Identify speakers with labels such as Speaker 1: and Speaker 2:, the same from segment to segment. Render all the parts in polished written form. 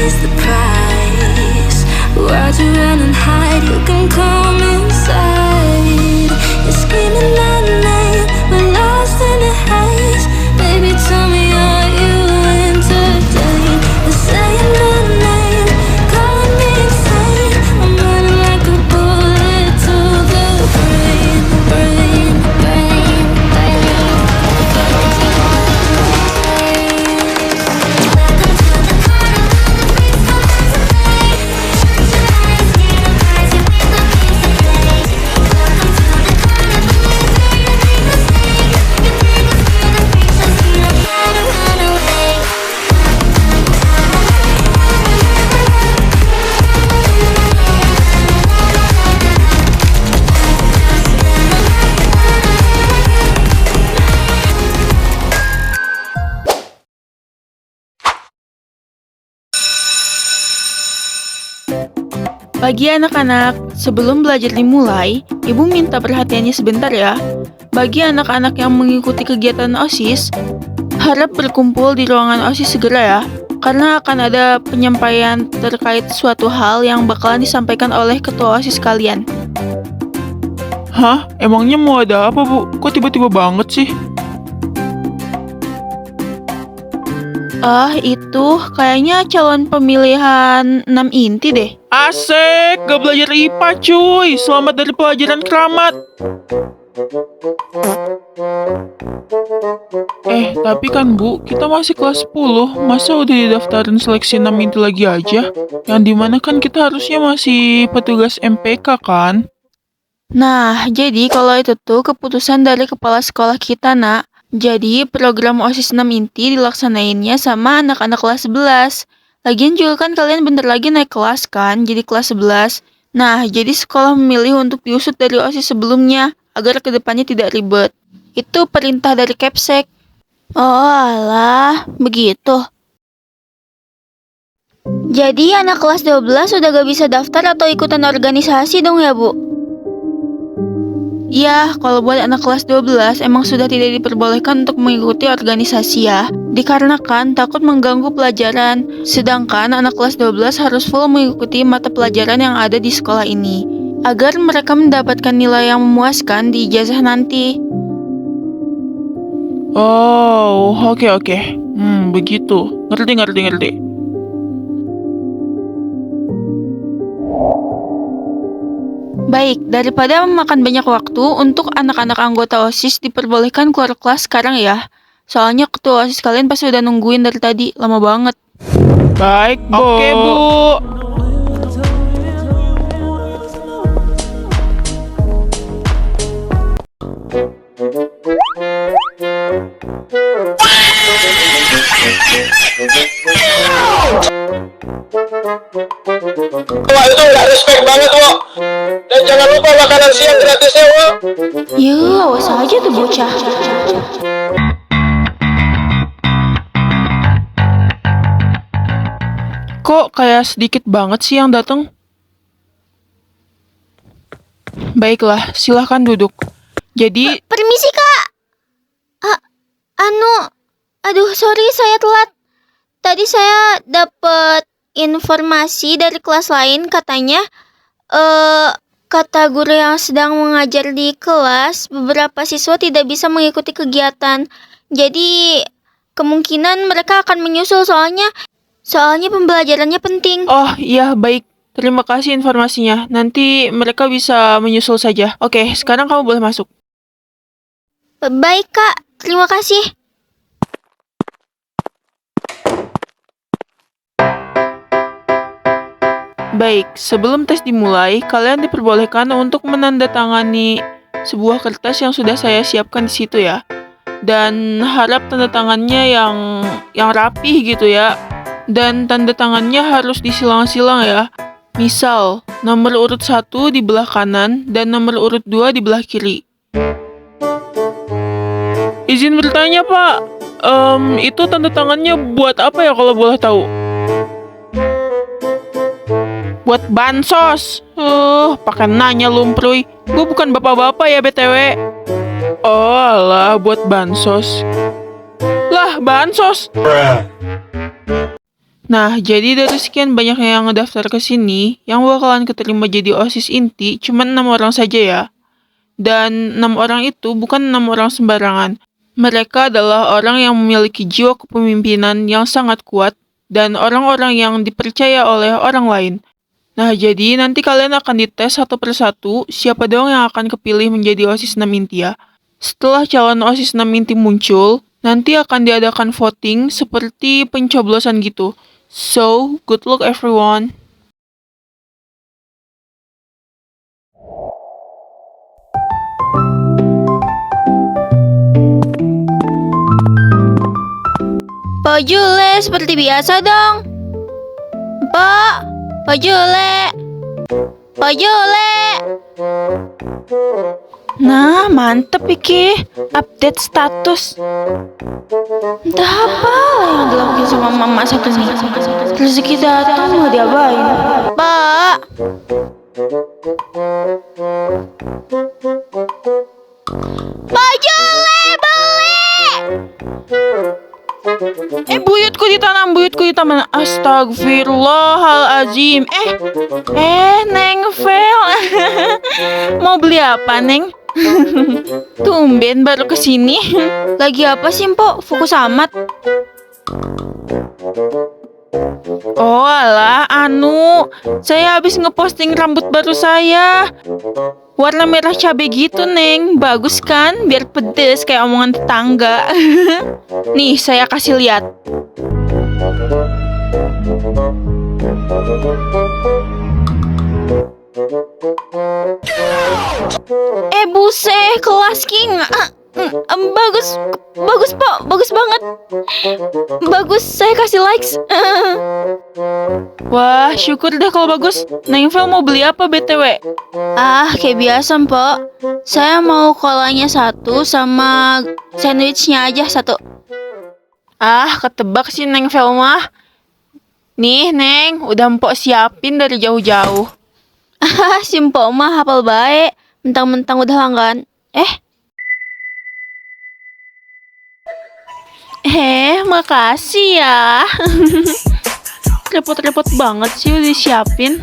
Speaker 1: pays the price. Why'd you run and hide? You can come inside. You're screaming out at night. We're lost in the haze. Baby, tell me, are you entertained? You're saying my name, calling me insane. I'm running like a bullet to the brain, brain, brain, brain.
Speaker 2: Bagi anak-anak, sebelum belajar dimulai, Ibu minta perhatiannya sebentar ya. Bagi anak-anak yang mengikuti kegiatan OSIS, harap berkumpul di ruangan OSIS segera ya, karena akan ada penyampaian terkait suatu hal yang bakalan disampaikan oleh ketua OSIS kalian.
Speaker 3: Hah? Emangnya mau ada apa, Bu? Kok tiba-tiba banget sih?
Speaker 2: Itu kayaknya calon pemilihan 6 inti deh.
Speaker 3: Asik, gak belajar IPA cuy. Selamat dari pelajaran keramat. Tapi kan Bu, kita masih kelas 10. Masa udah didaftarin seleksi 6 inti lagi aja? Yang dimana kan kita harusnya masih petugas MPK kan?
Speaker 2: Nah, jadi kalau itu tuh keputusan dari kepala sekolah kita, Nak. Jadi, program OSIS 6 inti dilaksanainnya sama anak-anak kelas 11. Lagian juga kan kalian bentar lagi naik kelas kan, jadi kelas 11. Nah, jadi sekolah memilih untuk diusut dari OSIS sebelumnya, agar kedepannya tidak ribet. Itu perintah dari Kepsek. Oh alah, begitu. Jadi anak kelas 12 udah gak bisa daftar atau ikutan organisasi dong ya, Bu? Iya, kalau buat anak kelas 12 emang sudah tidak diperbolehkan untuk mengikuti organisasi ya. Dikarenakan takut mengganggu pelajaran. Sedangkan anak kelas 12 harus full mengikuti mata pelajaran yang ada di sekolah ini, agar mereka mendapatkan nilai yang memuaskan di ijazah nanti.
Speaker 3: Oh, oke. Begitu. Ngerti.
Speaker 2: Baik, daripada memakan banyak waktu, untuk anak-anak anggota OSIS diperbolehkan keluar kelas sekarang ya. Soalnya ketua OSIS kalian pasti udah nungguin dari tadi, lama banget.
Speaker 3: Baik, Bu. Oke, Bu.
Speaker 4: Wah, itu udah respect banget, Wak. Dan jangan lupa makanan siang gratis ya, Wak.
Speaker 2: Ya, awas aja tuh bocah.
Speaker 3: Kok kayak sedikit banget sih yang datang? Baiklah, silahkan duduk. Jadi...
Speaker 5: Permisi, Kak. Aduh, sorry saya telat. Tadi saya dapat informasi dari kelas lain, katanya kata guru yang sedang mengajar di kelas, beberapa siswa tidak bisa mengikuti kegiatan. Jadi kemungkinan mereka akan menyusul soalnya pembelajarannya penting.
Speaker 3: Oh iya, baik. Terima kasih informasinya. Nanti mereka bisa menyusul saja. Oke, sekarang kamu boleh masuk.
Speaker 5: Baik, Kak. Terima kasih.
Speaker 3: Baik, sebelum tes dimulai, kalian diperbolehkan untuk menandatangani sebuah kertas yang sudah saya siapkan di situ ya. Dan harap tanda tangannya yang rapih gitu ya. Dan tanda tangannya harus disilang-silang ya. Misal, nomor urut 1 di belah kanan dan nomor urut 2 di belah kiri. Izin bertanya, Pak. Itu tanda tangannya buat apa ya kalau boleh tahu? Buat bansos. Pakai nanya lumprui. Gue bukan bapak-bapak ya BTW. Oh alah, buat bansos. Lah, bansos. Nah, jadi dari sekian banyak yang ngedaftar ke sini, yang bakalan keterima jadi OSIS inti cuma 6 orang saja ya. Dan 6 orang itu bukan 6 orang sembarangan. Mereka adalah orang yang memiliki jiwa kepemimpinan yang sangat kuat dan orang-orang yang dipercaya oleh orang lain. Nah, jadi nanti kalian akan dites satu persatu siapa dong yang akan kepilih menjadi OSIS 6 inti ya. Setelah calon OSIS 6 inti muncul, nanti akan diadakan voting seperti pencoblosan gitu. So, good luck everyone.
Speaker 5: Pak Jule, seperti biasa dong. Pak Jule. Pak Jule.
Speaker 2: Nah, mantep Iki. Update status. Entah apa yang dilakukan sama mama satu nih. Rezeki datang mau diapain?
Speaker 5: Pak. Pak Jule, beli.
Speaker 2: Buyutku ditanam. Astagfirullahalazim. Neng Vel. Mau beli apa, Neng? Tumben baru kesini.
Speaker 5: Lagi apa sih, Mpok? Fokus amat.
Speaker 2: Oh alah, saya habis ngeposting rambut baru saya. Warna merah cabai gitu, Neng. Bagus kan? Biar pedes kayak omongan tetangga. Nih, saya kasih lihat. Buset, kelas King. Bagus Pak, bagus banget. Bagus, saya kasih likes. Wah, syukur deh kalau bagus. Neng Vel mau beli apa BTW?
Speaker 5: Kayak biasa, Mpok. Saya mau kolanya 1 sama sandwichnya aja 1.
Speaker 2: Ketebak sih Neng Vel mah. Nih, Neng, udah Mpok siapin dari jauh-jauh.
Speaker 5: Si Mpok mah hafal baik. Mentang-mentang udah langganan.
Speaker 2: Makasih ya. Repot-repot banget sih udah siapin.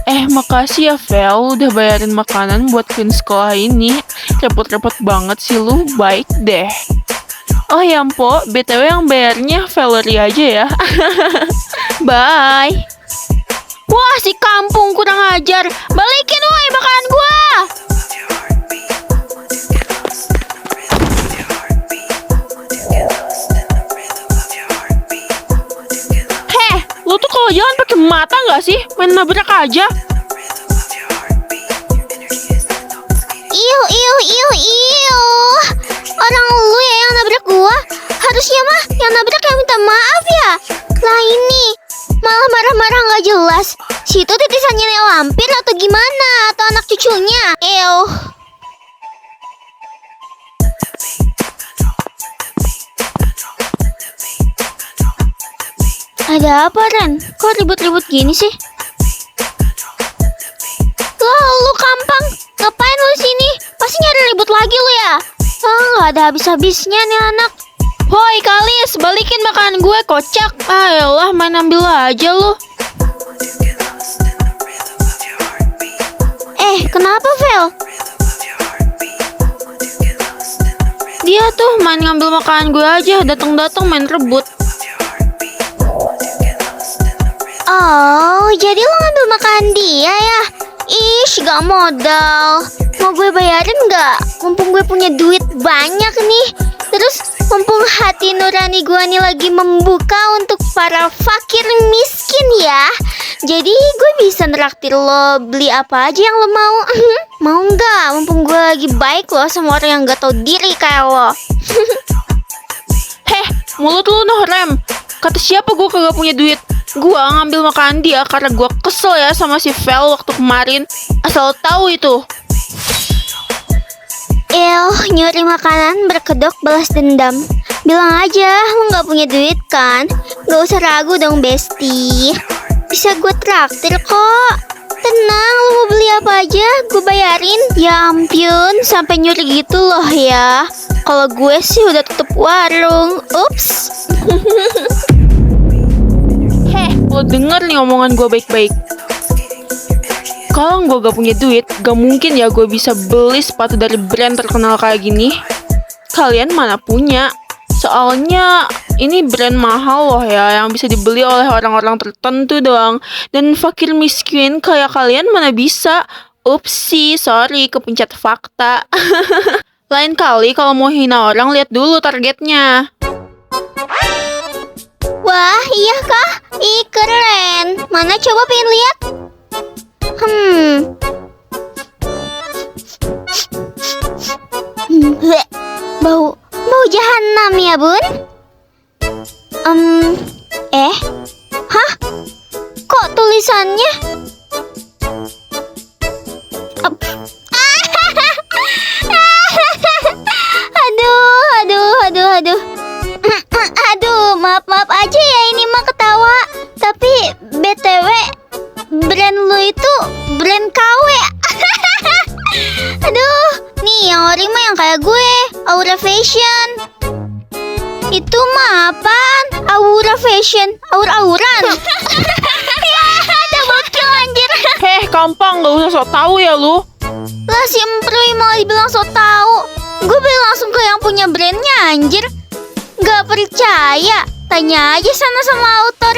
Speaker 2: Makasih ya Vel, udah bayarin makanan buat Queen sekolah ini. Repot-repot banget sih lu, baik deh. Oh ya Mpok, BTW yang bayarnya Valerie aja ya. Bye.
Speaker 5: Wah, si kampung kurang ajar. Balikin woi makanan gua.
Speaker 2: Lu tuh kalau jalan pakai mata nggak sih? Main nabrak aja.
Speaker 5: Iu. Orang lu ya yang nabrak gua. Harusnya mah yang nabrak yang minta maaf ya. Lah ini malah marah-marah nggak jelas. Situ titisannya nenek lampir atau gimana? Atau anak cucunya? Ada apa, Ren? Kok ribut-ribut gini sih? Lu kampang. Ngapain lu sini? Pasti nyari ribut lagi lu ya? Nggak ada habis-habisnya nih anak.
Speaker 2: Hoi Kalis, balikin makanan gue, kocak. Yalah, main ambil aja lu.
Speaker 5: Kenapa, Vel?
Speaker 2: Dia tuh main ngambil makanan gue aja, datang-datang main rebut.
Speaker 5: Oh, jadi lo ngambil makanan dia ya? Gak modal. Mau gue bayarin gak? Mumpung gue punya duit banyak nih. Terus mumpung hati nurani gue nih lagi membuka untuk para fakir miskin ya. Jadi gue bisa neraktir lo beli apa aja yang lo mau. Mau gak? Mumpung gue lagi baik lo sama orang yang gak tahu diri kayak lo.
Speaker 2: Mulut lu noh rem. Kata siapa gue kagak punya duit? Gue ngambil makanan dia karena gue kesel ya sama si Vel waktu kemarin. Asal tahu itu.
Speaker 5: Nyuri makanan berkedok balas dendam. Bilang aja lu gak punya duit kan? Gak usah ragu dong Besti. Bisa gue traktir kok. Tenang, lu mau beli apa aja gue bayarin. Ya ampun, sampai nyuri gitu loh ya. Kalau gue sih udah tutup warung. Ups.
Speaker 3: denger nih omongan gue baik-baik. Kalau gue gak punya duit, gak mungkin ya gue bisa beli sepatu dari brand terkenal kayak gini. Kalian mana punya? Soalnya ini brand mahal loh ya, yang bisa dibeli oleh orang-orang tertentu doang. Dan fakir miskin kayak kalian mana bisa? Upsi, sorry, kepencet fakta. Lain kali kalau mau hina orang, lihat dulu targetnya.
Speaker 5: Wah, iya kah? Ih, keren. Mana coba pengen lihat? Bleh. Bau jahanam ya, Bun? Hah? Kok tulisannya? Aduh. Aduh, maaf aja ya ini mah ketawa. Tapi BTW brand lu itu brand KW. Aduh, nih yang ori mah yang kayak gue, Aura Fashion. Itu mah apaan? Aura Fashion, aur-auran. Ya, double kill anjir.
Speaker 3: Gampang, gak usah sok tahu ya lu.
Speaker 5: Lah si Emproy malah dibilang so tahu. Gue beli langsung ke yang punya brandnya anjir. Gak percaya? Tanya aja sana sama autor.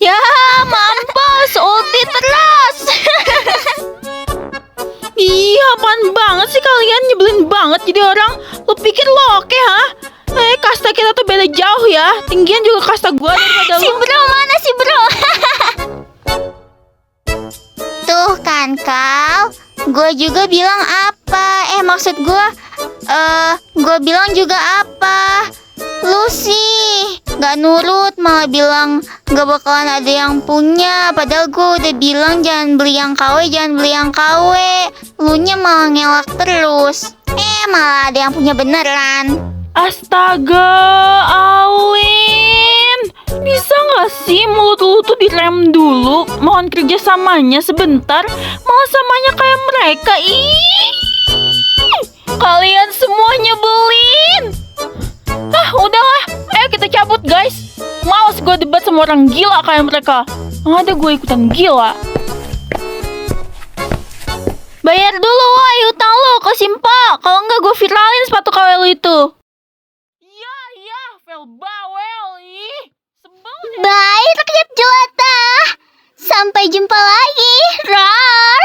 Speaker 5: Ya mampus, ulti terus.
Speaker 3: Iya, apaan banget sih kalian, nyebelin banget jadi orang. Lu pikir lo oke, ha? Kasta kita tuh beda jauh ya. Tinggian juga kasta gua daripada
Speaker 5: Si
Speaker 3: lu.
Speaker 5: bro mana si bro? Tuh kan kau, gue juga bilang apa? Maksud gue bilang juga apa? Lu sih gak nurut, malah bilang gak bakalan ada yang punya. Padahal gue udah bilang jangan beli yang KW, jangan beli yang KW. Lunya malah ngelak terus. Malah ada yang punya beneran.
Speaker 3: Astaga, Alin. Bisa gak sih mulut lu tuh direm dulu? Mohon kerjasamanya sebentar. Malah samanya kayak mereka. Ih, kalian semua nyebelin. Udahlah, ayo kita cabut guys. Males gue debat sama orang gila kayak mereka. Nggak ada gue ikutan gila.
Speaker 5: Bayar dulu woy utang lo ke Simpa. Kalau enggak gue viralin sepatu KW lu itu.
Speaker 3: Iya, fel bawel. Ih, sebel deh.
Speaker 5: Bye rakyat jelata. Sampai jumpa lagi. Roar.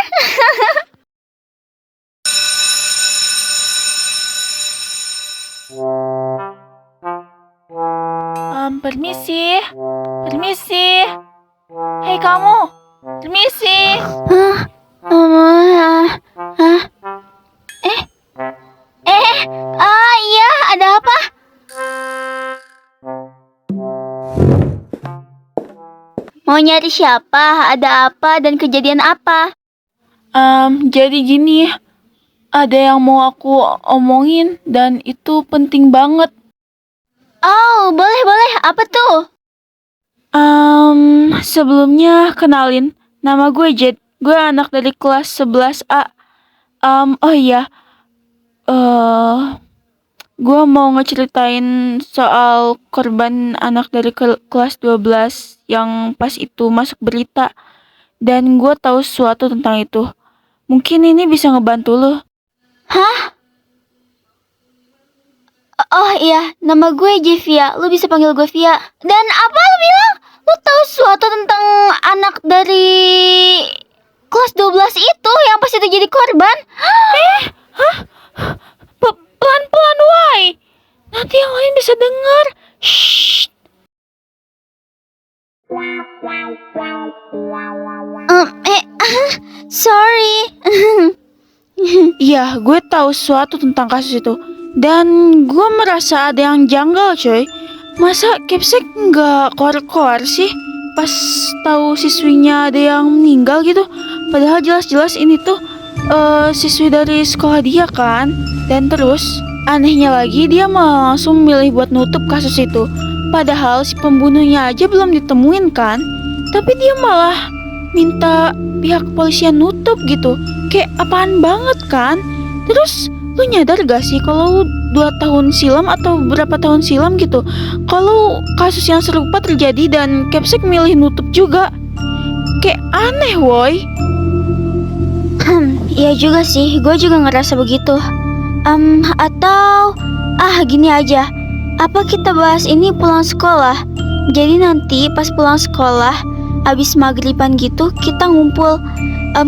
Speaker 3: Permisi. Hei kamu, permisi.
Speaker 5: Iya, ada apa? Mau nyari siapa? Ada apa dan kejadian apa?
Speaker 3: Jadi gini, ada yang mau aku omongin dan itu penting banget.
Speaker 5: Oh, boleh. Apa tuh?
Speaker 3: Sebelumnya kenalin, nama gue Jed. Gue anak dari kelas 11A. Oh iya, gue mau ngeceritain soal korban anak dari kelas 12 yang pas itu masuk berita. Dan gue tahu sesuatu tentang itu. Mungkin ini bisa ngebantu lo.
Speaker 5: Hah? Oh iya, nama gue Jevia. Lu bisa panggil gue Via. Dan apa lu bilang? Lu tahu sesuatu tentang anak dari kelas 12 itu yang pas itu jadi korban?
Speaker 3: Pelan-pelan, why? Nanti yang lain bisa dengar. Shh.
Speaker 5: Sorry.
Speaker 3: Iya, gue tahu sesuatu tentang kasus itu. Dan gue merasa ada yang janggal, coy. Masa Kepsek nggak keluar-keluar sih pas tahu siswinya ada yang meninggal gitu? Padahal jelas-jelas ini tuh siswi dari sekolah dia kan. Dan terus anehnya lagi dia malah langsung milih buat nutup kasus itu. Padahal si pembunuhnya aja belum ditemuin kan. Tapi dia malah minta pihak kepolisian nutup gitu. Kayak apaan banget kan? Terus lu nyadar gak sih kalau
Speaker 2: 2 tahun silam atau berapa tahun silam gitu. Kalau kasus yang serupa terjadi dan Capsek milih nutup juga. Kayak aneh, woy.
Speaker 5: Iya juga sih, gue juga ngerasa begitu. Atau gini aja. Apa kita bahas ini pulang sekolah? Jadi nanti pas pulang sekolah, abis maghriban gitu kita ngumpul.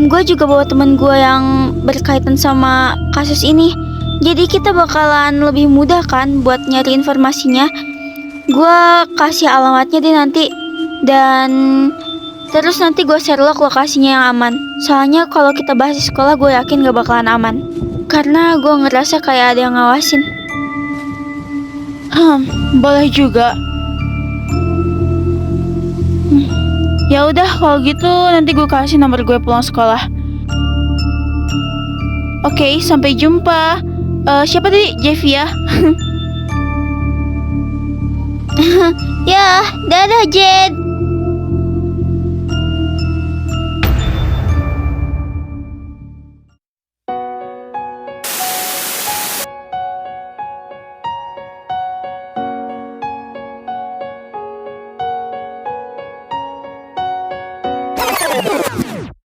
Speaker 5: Gue juga bawa temen gue yang berkaitan sama kasus ini. Jadi kita bakalan lebih mudah kan buat nyari informasinya. Gue kasih alamatnya deh nanti. Dan terus nanti gue share lokasinya yang aman. Soalnya kalau kita bahas di sekolah gue yakin gak bakalan aman. Karena gue ngerasa kayak ada yang ngawasin.
Speaker 2: Boleh juga. Ya udah kalau gitu nanti gue kasih nomor gue pulang sekolah. Oke, sampai jumpa. Siapa tadi? Jeffy ya?
Speaker 5: Ya, dadah Jed.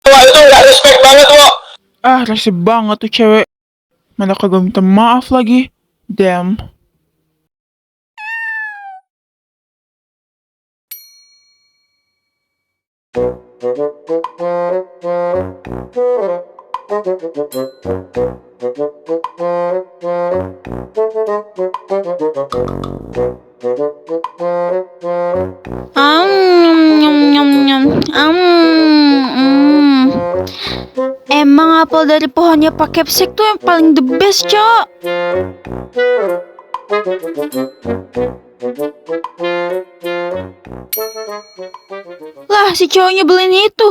Speaker 4: Wah, itu nggak respect banget, Wok.
Speaker 3: Rese banget tuh cewek. Mana kagak minta maaf lagi. Damn.
Speaker 2: Emang apel dari pohonnya Pak Capsek tuh yang paling the best, Cok. Lah, si cowoknya beliin itu.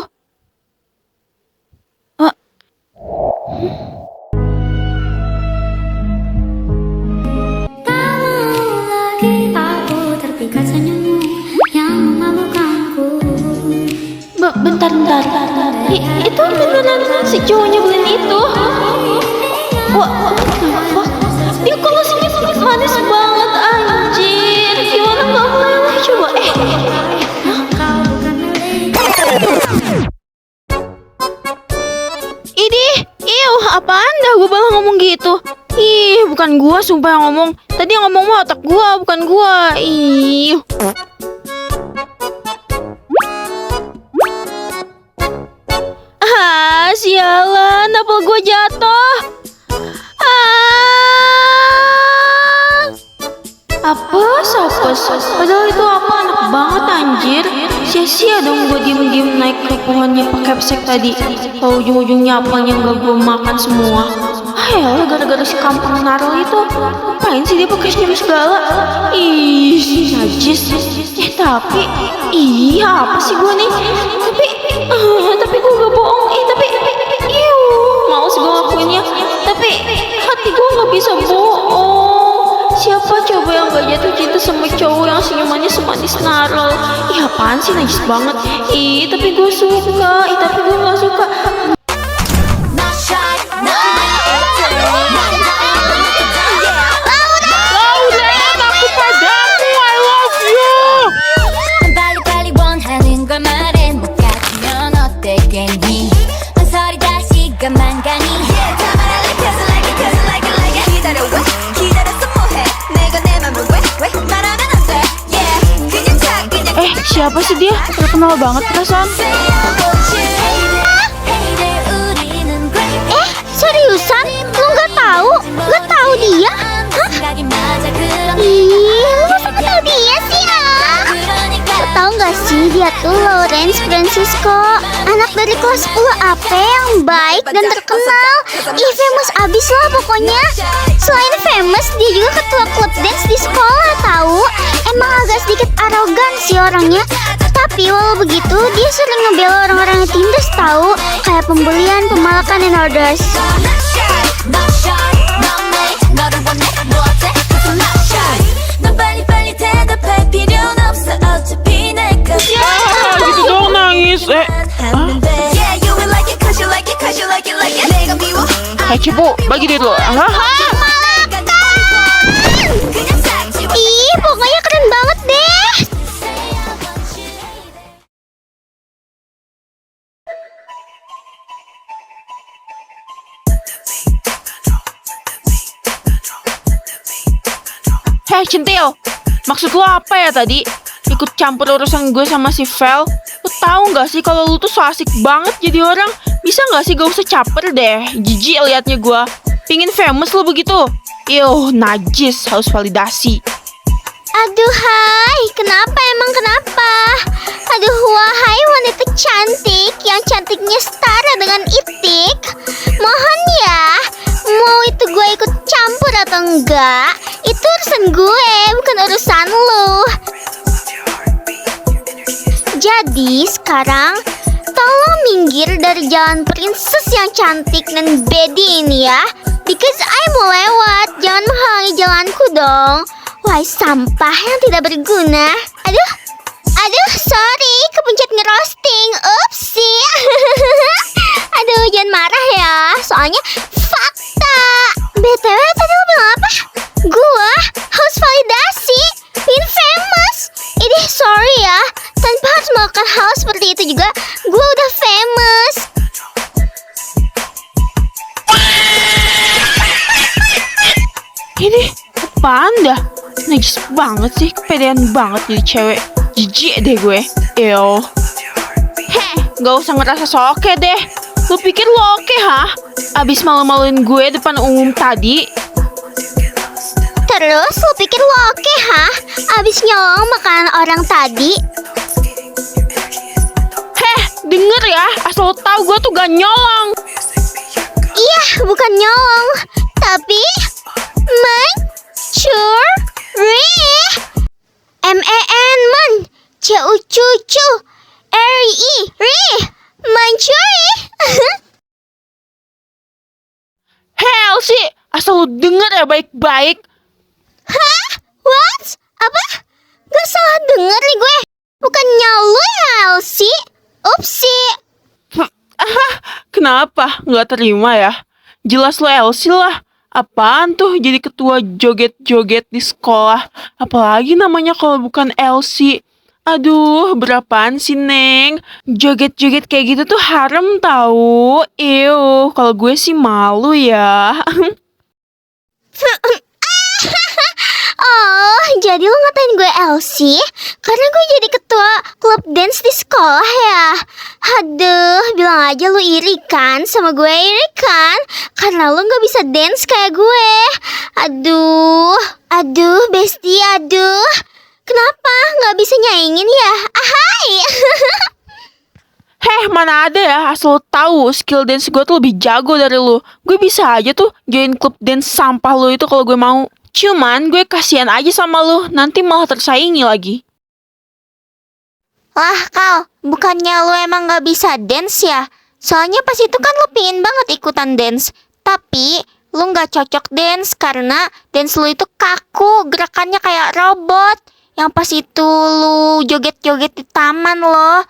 Speaker 1: Terpikat senyummu yang memabukkanku.
Speaker 2: Bentar. Itu beneran si cowoknya beliin itu. Wah, dia kalau senyum manis banget, anjir. Gimana gak meleleh coba? Idih, apaan dah gue malah ngomong gitu. Ih, bukan gua sumpah yang ngomong. Tadi yang ngomong mah otak gua, bukan gua. Ih. Sialan, apel gua jatuh. Apes. Padahal itu apa enak banget anjir. Sia-sia dong gua diem-diem naik ke pohonnya Pak Capsek tadi. Kalau ujung-ujungnya apelnya gak gua makan semua. Yalah, gara-gara si kampung Narol itu. Ngapain sih dia pakai senyum segala? Ih, najis. Tapi apa sih gue nih? Tapi gue gak bohong. Males gue ngakuinnya. Tapi hati gue gak bisa bohong. Siapa coba yang gak jatuh cinta sama cowok yang senyumannya semanis Narol? Apaan sih, najis banget. Tapi gue suka. Tapi gue gak suka. Siapa sih dia? Terkenal banget perasaan.
Speaker 5: Seriusan? Lu nggak tahu? Nggak tahu dia? Hah? Lu masa nggak tahu dia sih? Tahu nggak sih dia tuh Lawrence Francisco, anak dari kelas 10 AP yang baik dan terkenal. Famous abis lah pokoknya. Selain famous, dia juga ketua klub dance di sekolah tahu. Emang agak sedikit arogan sih orangnya. Tapi walau begitu, dia sering ngebela orang-orang yang tindas tahu, kayak pembulian, pemalakan, dan others.
Speaker 3: Gitu dong nangis. Cipu, bagi dia dulu. Centil, maksud lo apa ya tadi? Ikut campur urusan gue sama si Vel? Lo tahu nggak sih kalau lo tuh so asik banget jadi orang? Bisa nggak sih gak usah caper deh? Jijik liatnya gue. Pingin famous lo begitu? Ih, najis, harus validasi.
Speaker 5: Aduh, hai, kenapa emang kenapa? Aduh, wahai wanita cantik yang cantiknya setara dengan Itik. Mohon ya, mau itu gue ikut campur atau enggak, itu urusan gue, bukan urusan lu. Jadi sekarang tolong minggir dari jalan princess yang cantik dan bedi ini ya. Because I mau lewat, jangan menghalangi jalanku dong. Wahai sampah yang tidak berguna. Aduh, sorry, kepencet ngerosting. Upsi. Aduh, jangan marah ya, soalnya fakta. BTW tadi lo bilang apa? Gua harus validasi, ingin famous. Ini sorry ya, tanpa harus melakukan hal seperti itu juga, gua udah famous.
Speaker 3: Ini apaan dah? Najis banget sih, kepedean banget jadi cewek. Jijik deh gue. Ew. Heh, gak usah ngerasa soke deh. Lu pikir lu oke, hah? Abis malu-maluin gue depan umum tadi.
Speaker 5: Terus lu pikir lo oke, hah? Abis nyolong makanan orang tadi.
Speaker 3: Heh, denger ya, asal lu tahu gue tuh gak nyolong.
Speaker 5: Iya, bukan nyolong, tapi mencuri. men, cucu, ri, mencuri.
Speaker 3: Hell sih, asal lu denger ya baik-baik.
Speaker 5: Hah? What? Apa? Gak salah denger nih gue. Bukannya lu ya, Elsie? Upsi.
Speaker 3: Kenapa? Nggak terima ya? Jelas lo Elsie lah. Apaan tuh jadi ketua joget-joget di sekolah? Apalagi namanya kalau bukan Elsie. Aduh, berapaan sih, Neng? Joget-joget kayak gitu tuh haram tahu. Ew, kalau gue sih malu ya.
Speaker 5: Oh, jadi lo ngatain gue Elsie karena gue jadi ketua klub dance di sekolah ya? Aduh, bilang aja lo iri kan sama gue, iri kan? Karena lo gak bisa dance kayak gue. Aduh, bestie, aduh. Kenapa gak bisa nyaingin ya? Ahai.
Speaker 3: Heh, mana ada ya, asal lo tahu skill dance gue tuh lebih jago dari lo. Gue bisa aja tuh join klub dance sampah lo itu kalau gue mau. Cuman gue kasihan aja sama lo, nanti malah tersaingi lagi.
Speaker 5: Lah Kal, bukannya lo emang gak bisa dance ya? Soalnya pas itu kan lo pingin banget ikutan dance. Tapi lo gak cocok dance karena dance lo itu kaku, gerakannya kayak robot. Yang pas itu lo joget-joget di taman lo.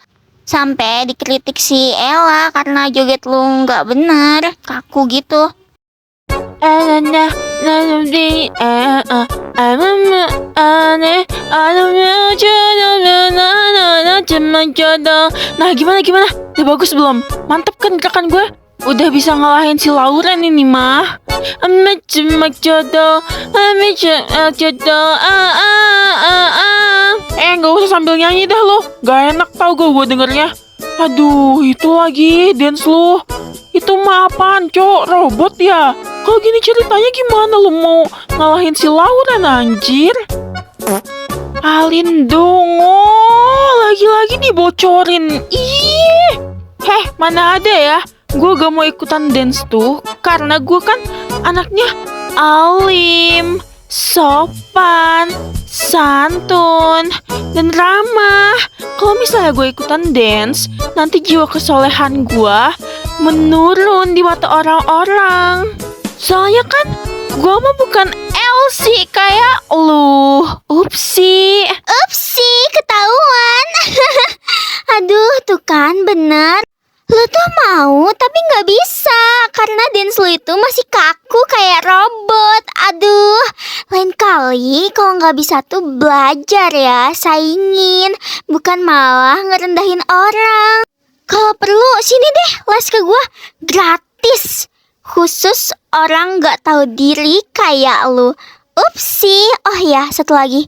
Speaker 5: Sampai dikritik si Ella karena joget lo gak bener, kaku gitu.
Speaker 3: Nah, gimana? Udah bagus belum? Mantep kan gerakan gue? Udah bisa ngalahin si Lauren ini mah. Gak usah sambil nyanyi dah lo. Gak enak tau gue dengernya. Aduh, itu lagi dance lo. Itu mah apaan, Cok? Robot ya? Kalau gini ceritanya gimana lo mau ngalahin si Lauren, anjir? Alin dongo, lagi-lagi dibocorin. Ih. Heh, mana ada ya? Gue gak mau ikutan dance tuh karena gue kan anaknya alim, sopan, santun, dan ramah. Kalau misalnya gue ikutan dance, nanti jiwa kesolehan gue menurun di mata orang-orang. Soalnya kan gue mah bukan Elsie kayak lu. Upsi, ketahuan.
Speaker 5: Aduh, tuh kan bener. Lu tuh mau tapi gak bisa karena dance lu itu masih kaku kayak robot. Aduh, lain kali kalau gak bisa tuh belajar ya, saingin, bukan malah ngerendahin orang. Kalau perlu sini deh les ke gue, gratis. Khusus orang gak tahu diri kayak lu. Upsi. Oh ya, satu lagi.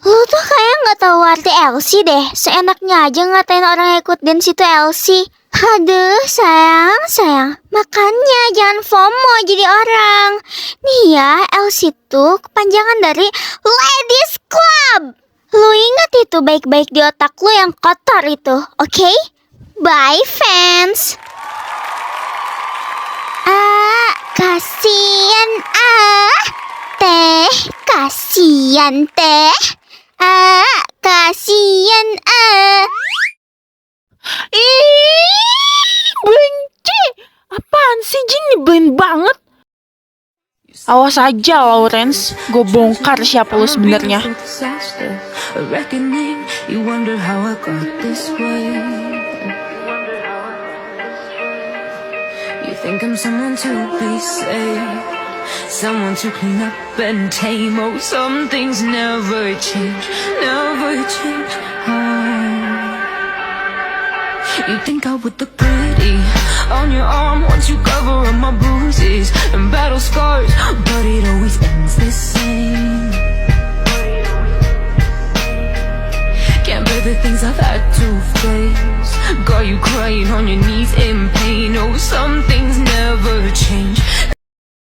Speaker 5: Lu tuh kayak nggak tahu arti LC deh. Seenaknya aja ngatain orang yang ikut dance itu LC. Aduh, sayang. Makanya jangan FOMO jadi orang. Nih ya, LC tuh kepanjangan dari Ladies Club. Lu ingat itu baik-baik di otak lu yang kotor itu, oke? Bye, fans. Kasian teh, kasian teh, kasian
Speaker 2: Benci! Apaan sih, Jin? Nyebelin banget. Awas aja, Lawrence. Gue bongkar siapa lu sebenarnya.
Speaker 1: A reckoning, you wonder how I got this way. You think I'm someone to be saved, someone to clean up and tame. Oh, some things never change, never change. You think I would look pretty on your arm once you cover up my bruises and battle scars, but it